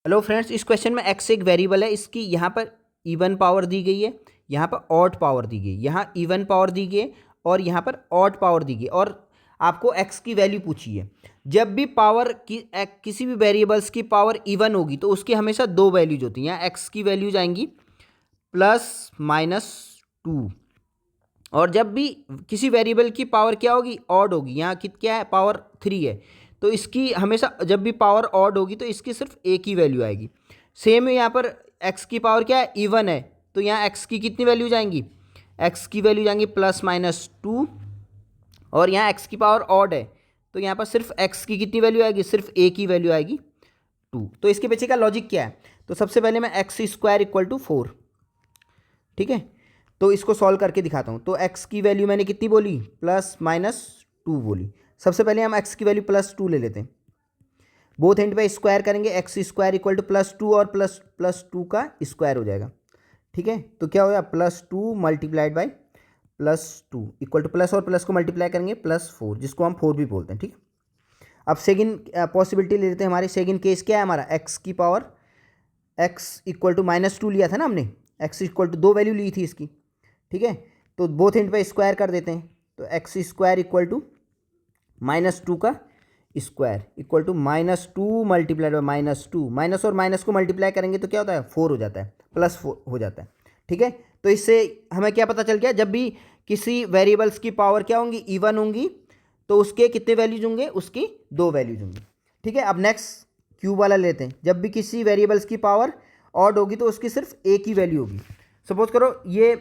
Hello friends, इस question में x एक वेरिएबल है, इसकी यहाँ पर इवन पावर दी गई है, यहाँ पर ऑड पावर दी गई, यहाँ इवन पावर दी गई है और यहाँ पर ऑड पावर दी गई और आपको x की वैल्यू पूछी है। जब भी पावर किसी भी वेरिएबल्स की पावर इवन होगी तो उसकी हमेशा दो वैल्यूज होती हैं। यहाँ x की वैल्यूज आएंगी +-2 और जब भी किसी वेरिएबल की पावर क्या होगी, ऑड होगी, यहाँ क्या है, पावर 3 है, तो इसकी हमेशा जब भी पावर ऑड होगी तो इसकी सिर्फ एक ही वैल्यू आएगी। सेम यहाँ पर x की पावर क्या है, इवन है, तो यहाँ x की कितनी वैल्यू जाएंगी, x की वैल्यू जाएंगी +-2 और यहाँ x की पावर ऑड है तो यहाँ पर सिर्फ x की कितनी वैल्यू आएगी, सिर्फ एक ही वैल्यू आएगी 2। तो इसके पीछे का लॉजिक क्या है, तो सबसे पहले मैं x² = 4, ठीक है, तो इसको सॉल्व करके दिखाता हूँ। तो x की वैल्यू मैंने कितनी बोली, +-2 बोली। सबसे पहले हम x की वैल्यू +2 ले लेते हैं, बोथ एंड पे स्क्वायर करेंगे, x² = +2 और +2 का स्क्वायर हो जाएगा, ठीक है। तो क्या हो गया, +2 × +2 इक्वल टू प्लस और प्लस को मल्टीप्लाई करेंगे +4, जिसको हम 4 भी बोलते हैं, ठीक। अब सेकंड पॉसिबिलिटी ले लेते हैं। हमारी सेकंड केस क्या है, हमारा x की पावर x = -2 लिया था ना हमने, x = 2 वैल्यू ली थी इसकी, ठीक है। तो बोथ एंड पे स्क्वायर कर देते हैं, तो x² = -2 का स्क्वायर इक्वल टू -2 × -2, माइनस और माइनस को मल्टीप्लाई करेंगे तो क्या होता है, 4 हो जाता है, +4 हो जाता है, ठीक है। तो इससे हमें क्या पता चल गया, जब भी किसी वेरिएबल्स की पावर क्या होंगी, इवन होंगी, तो उसके कितने वैल्यूज होंगे, उसकी 2 वैल्यूज होंगी, ठीक है। अब नेक्स्ट क्यूब वाला लेते हैं। जब भी किसी वेरिएबल्स की पावर ऑड होगी तो उसकी सिर्फ एक ही वैल्यू होगी। सपोज करो ये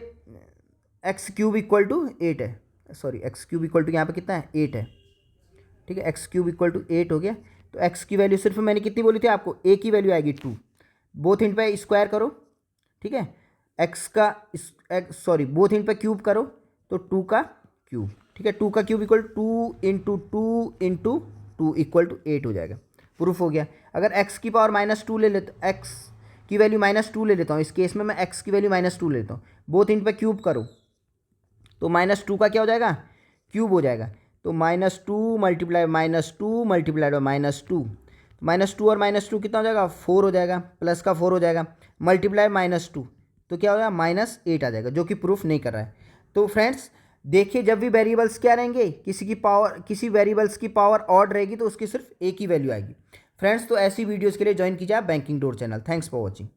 x³ = 8 है, सॉरी x³ यहाँ पे कितना है, 8 है, ठीक है। x³ = 8 हो गया, तो x की वैल्यू सिर्फ मैंने कितनी बोली थी आपको, एक ही वैल्यू आएगी 2। बोथ एंड पे स्क्वायर करो, ठीक है, बोथ एंड पे क्यूब करो तो 2 का क्यूब, ठीक है। 2 का क्यूब = 2 × 2 × 2 = 8 हो जाएगा। प्रूफ हो गया। अगर x की पावर -2 ले लेते, x की वैल्यू -2 ले लेता हूँ, इस केस में मैं x की वैल्यू -2 लेता हूँ, बोथ एंड पे क्यूब करो तो -2 का क्या हो जाएगा, क्यूब हो जाएगा। तो -2 × -2 × -2, -2 और -2 कितना हो जाएगा, 4 हो जाएगा, प्लस का 4 हो जाएगा, मल्टीप्लाई -2 तो क्या हो जाएगा, -8 आ जाएगा, जो कि प्रूफ नहीं कर रहा है। तो फ्रेंड्स देखिए, जब भी वेरिएबल्स क्या रहेंगे, किसी वेरिएबल्स की पावर ऑड रहेगी तो उसकी सिर्फ एक ही वैल्यू आएगी। फ्रेंड्स तो ऐसी वीडियोज़ के लिए ज्वाइन कीजिए आप banking door channel. Thanks for watching.